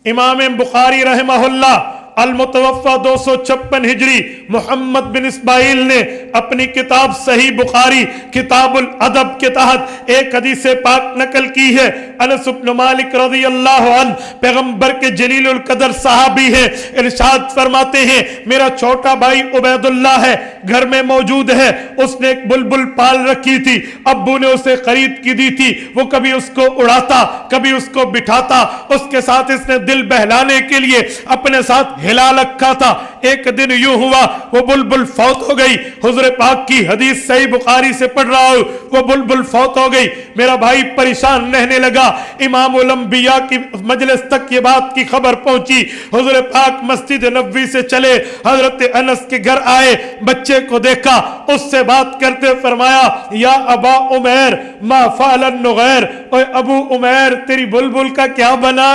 इमाम बुखारी रहमहुल्लाह अल-मुतवफ़्फ़ा 256 हिजरी मोहम्मद बिन इस्माइल ने अपनी किताब सही बुखारी किताबुल अदब के तहत एक हदीस पाक नकल की है। अनस इब्न मालिक रज़ियल्लाहु अन्हु पैगंबर के जलीलुल कदर सहाबी है, इरशाद फरमाते हैं मेरा छोटा भाई उबैदुल्लाह है, घर में मौजूद है, उसने एक बुलबुल पाल रखी थी, अब्बू ने उसे खरीद की दी थी, वो कभी उसको उड़ाता कभी उसको बिठाता, उसके साथ इसने दिल बहलाने के लिए अपने साथ हिला रखा था। एक दिन यूं हुआ वो बुलबुल फौत हो गई, हुजूर पाक की हदीस सही बुखारी से पढ़ रहा हूं, वो बुलबुल फौत हो गई, मेरा भाई परेशान रहने लगा। इमाम उल अंबिया की मजलिस तक ये बात की खबर पहुंची, हुजूर पाक मस्जिद नबवी से चले, हजरत अनस के घर आए, बच्चे को देखा, उससे बात करते फरमाया या अबा उमैर मा फ़अलन नुग़ैर, ओए अबू उमैर तेरी बुलबुल का क्या बना।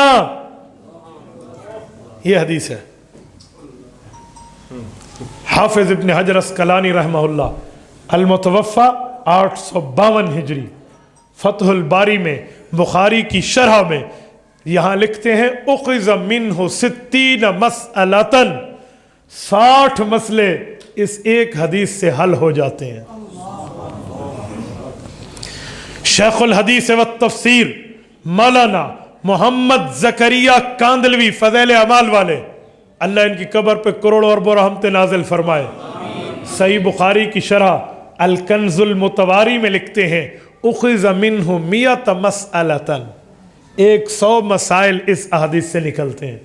ये हदीस है। हाफिज इब्न हजर अस्कलानी रहमहुल्लाह अल-मुतवफ़्फ़ा 852 हिजरी फतहुल बारी में बुखारी की शरह में यहाँ लिखते हैं उख़िज़ मिन्हु 60 मसअलतन, 60 मसले इस एक हदीस से हल हो जाते हैं। शेखुल हदीस व तफसीर मौलाना मोहम्मद ज़करिया कांदलवी फ़ज़ैल अमाल वाले, अल्लाह इनकी कब्र पे करोड़ों अरबों रहमतें नाज़िल फरमाए, सही बुखारी की शरह अल कंज़ुल मुतवारी में लिखते हैं उख़िज़ मिन्हु 100 मसअलतन, 100 मसाइल इस अहदीस से निकलते हैं।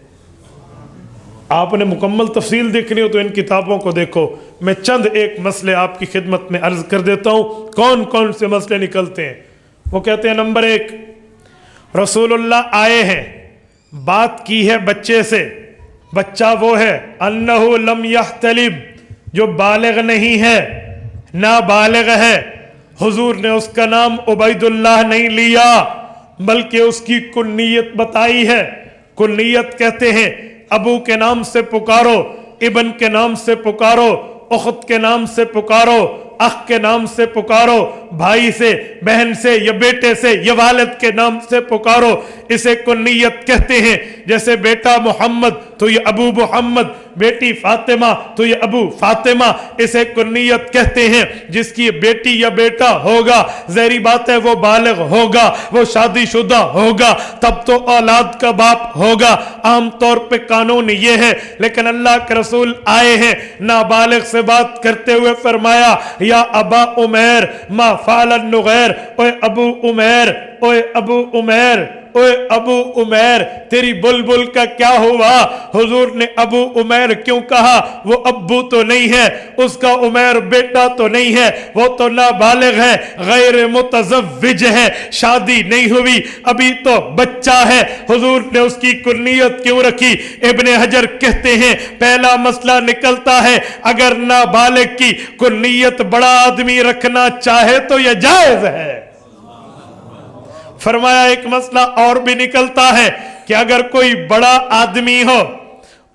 आपने मुकम्मल तफसील देखनी हो तो इन किताबों को देखो। मैं चंद एक मसले आपकी खिदमत में अर्ज कर देता हूँ कौन कौन से मसले निकलते हैं। वो कहते हैं नंबर 1, रसूलुल्लाह आए हैं, बात की है बच्चे से, बच्चा वो है अन्नहु लम यहतलिम, जो बालिग नहीं है, नाबालिग है। हुजूर ने उसका नाम उबैदुल्लाह नहीं लिया बल्कि उसकी कुन्नियत बताई है। कुन्नियत कहते हैं अबू के नाम से पुकारो, इब्न के नाम से पुकारो, उख्त के नाम से पुकारो, अख के नाम से पुकारो, भाई से, बहन से या बेटे से या वालिद के नाम से पुकारो, इसे कुन्नियत कहते हैं। जैसे बेटा मोहम्मद तो ये अबू मोहम्मद, बेटी फातिमा तो ये अबू फातिमा, इसे कुन्नियत कहते हैं। जिसकी बेटी या बेटा होगा ज़ाहिरी बात है वो बालिग होगा, वो शादीशुदा होगा, तब तो औलाद का बाप होगा। आम तौर पे कानून ये है, लेकिन अल्लाह के रसूल आए हैं, नाबालिग से बात करते हुए फरमाया या अबा उमैर मा फ़अलन नुग़ैर, ओए अबू उमैर, ओए अबू उमैर, ओए अबू उमैर तेरी बुलबुल का क्या हुआ। हुजूर ने अबू उमैर क्यों कहा, वो अब्बू तो नहीं है, उसका उमैर बेटा तो नहीं है, वो तो नाबालिग है, गैर मुतज़व्विज है, शादी नहीं हुई, अभी तो बच्चा है। हुजूर ने उसकी कुन्नियत क्यों रखी। इब्ने हजर कहते हैं पहला मसला निकलता है अगर नाबालिग की कुन्नियत बड़ा आदमी रखना चाहे तो यह जायज है। फरमाया एक मसला और भी निकलता है कि अगर कोई बड़ा आदमी हो,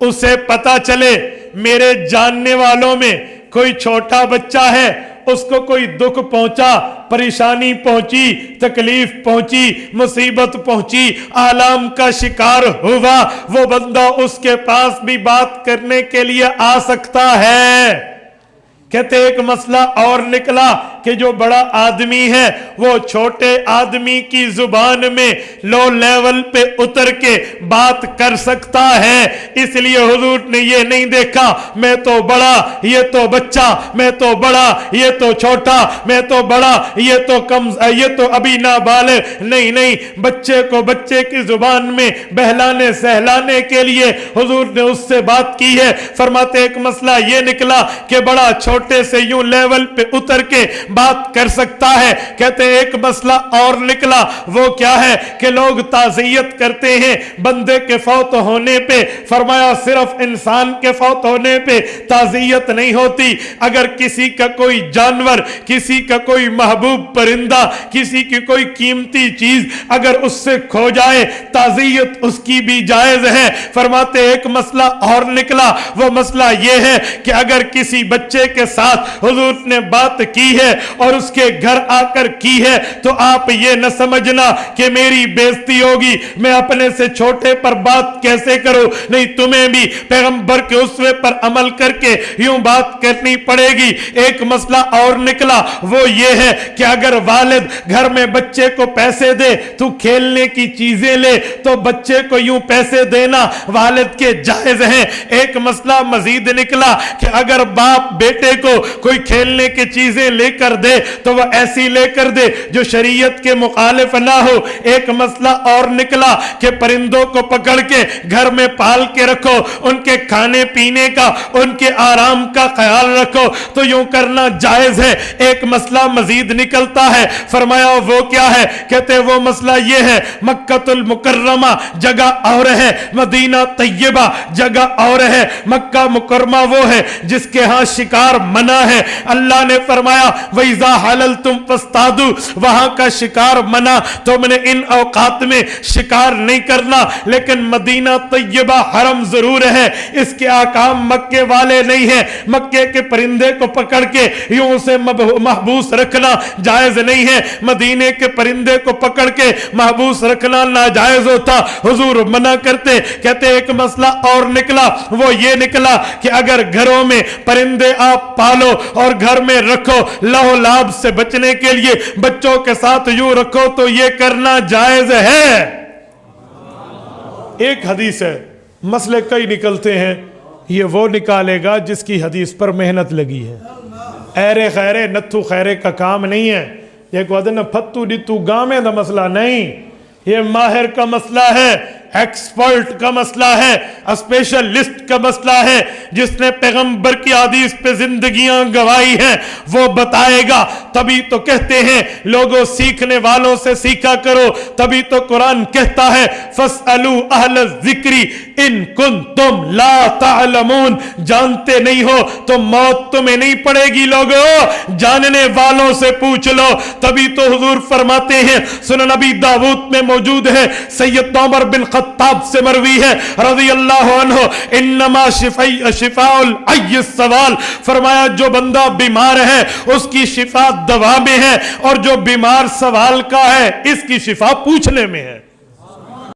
उसे पता चले मेरे जानने वालों में कोई छोटा बच्चा है, उसको कोई दुख पहुंचा, परेशानी पहुंची, तकलीफ पहुंची, मुसीबत पहुंची, आलाम का शिकार हुआ, वो बंदा उसके पास भी बात करने के लिए आ सकता है। कहते एक मसला और निकला कि जो बड़ा आदमी है वो छोटे आदमी की जुबान में लो लेवल पे उतर के बात कर सकता है। इसलिए हुजूर ने ये नहीं देखा मैं तो बड़ा ये तो बच्चा, मैं तो बड़ा ये तो छोटा, मैं तो बड़ा ये तो कम, ये तो अभी नाबालिग, नहीं नहीं, बच्चे को बच्चे की जुबान में बहलाने सहलाने के लिए हुजूर ने उससे बात की है। फरमाते एक मसला ये निकला कि बड़ा छोटे से यूं लेवल पे उतर के बात कर सकता है। कहते एक मसला और निकला, वो क्या है कि लोग ताज़ियत करते हैं बंदे के फौत होने पे। फरमाया सिर्फ इंसान के फौत होने पे ताज़ियत नहीं होती, अगर किसी का कोई जानवर, किसी का कोई महबूब परिंदा, किसी की कोई कीमती चीज अगर उससे खो जाए ताज़ियत उसकी भी जायज है। फरमाते एक मसला और निकला, वो मसला ये है कि अगर किसी बच्चे के کے ساتھ حضور نے بات کی ہے اور اس کے گھر آ کر کی ہے تو آپ یہ نہ سمجھنا کہ میری بےزتی ہوگی، میں اپنے سے چھوٹے پر بات کیسے کروں، نہیں تمہیں بھی پیغمبر کے اسوے پر عمل کر کے یوں بات کرنی پڑے گی۔ ایک مسئلہ اور نکلا، وہ یہ ہے کہ اگر والد گھر میں بچے کو پیسے دے تو کھیلنے کی چیزیں لے تو بچے کو یوں پیسے دینا والد کے جائز ہیں۔ ایک مسئلہ مزید نکلا کہ اگر باپ بیٹے کو کوئی کھیلنے کی چیزیں لے کر دے تو وہ ایسی لے کر دے جو شریعت کے مخالف نہ ہو۔ ایک مسئلہ اور نکلا کہ پرندوں کو پکڑ کے گھر میں پال کے رکھو، ان کے کھانے پینے کا، ان کے آرام کا خیال رکھو، تو یوں کرنا جائز ہے۔ ایک مسئلہ مزید نکلتا ہے، فرمایا وہ کیا ہے؟ کہتے وہ مسئلہ یہ ہے، مکہ المکرمہ جگہ اور ہے، مدینہ طیبہ جگہ اور ہے۔ مکہ مکرمہ وہ ہے جس کے ہاں شکار منع ہے، اللہ نے فرمایا وَإِذَا حَلَلْتُمْ فَاصْطَادُوا، وہاں کا شکار منع، تم نے ان اوقات میں شکار نہیں کرنا۔ لیکن مدینہ طیبہ حرم ضرور ہے، اس کے احکام مکے والے نہیں ہیں۔ مکے کے پرندے کو پکڑ کے یوں اسے محبوس رکھنا جائز نہیں ہے، مدینے کے پرندے کو پکڑ کے محبوس رکھنا ناجائز ہوتا، حضور منع کرتے۔ کہتے ایک مسئلہ اور نکلا، وہ یہ نکلا کہ اگر گھروں میں پرندے آپ پالو اور گھر میں رکھو لہو لعب سے بچنے کے لیے بچوں کے ساتھ یوں رکھو تو یہ کرنا جائز ہے۔ ایک حدیث ہے، مسئلے کئی نکلتے ہیں، یہ وہ نکالے گا جس کی حدیث پر محنت لگی ہے۔ ایرے خیرے نتھو خیرے کا کام نہیں ہے، یہ کو ادھر پھتو ڈتو گامے دا مسئلہ نہیں، یہ ماہر کا مسئلہ ہے، ایکسپرٹ کا مسئلہ ہے، اسپیشلسٹ کا مسئلہ ہے، جس نے پیغمبر کی حدیث پہ زندگیاں گوائی ہیں وہ بتائے گا۔ تبھی تو کہتے ہیں لوگوں سیکھنے والوں سے سیکھا کرو، تبھی تو قرآن کہتا ہے فَاسْأَلُوا أَهْلَ الذِّكْرِ إِن كُنتُمْ لَا تَعْلَمُونَ، جانتے نہیں ہو تو موت تمہیں نہیں پڑے گی، لوگوں جاننے والوں سے پوچھ لو۔ تبھی تو حضور فرماتے ہیں، سنن نبی داؤد میں موجود ہے، سید عمر بن خطاب سے مروی ہے رضی اللہ عنہ، انما شفاء العی السوال، فرمایا جو بندہ بیمار ہے اس کی شفا دوا میں ہے، اور جو بیمار سوال کا ہے اس کی شفا پوچھنے میں ہے۔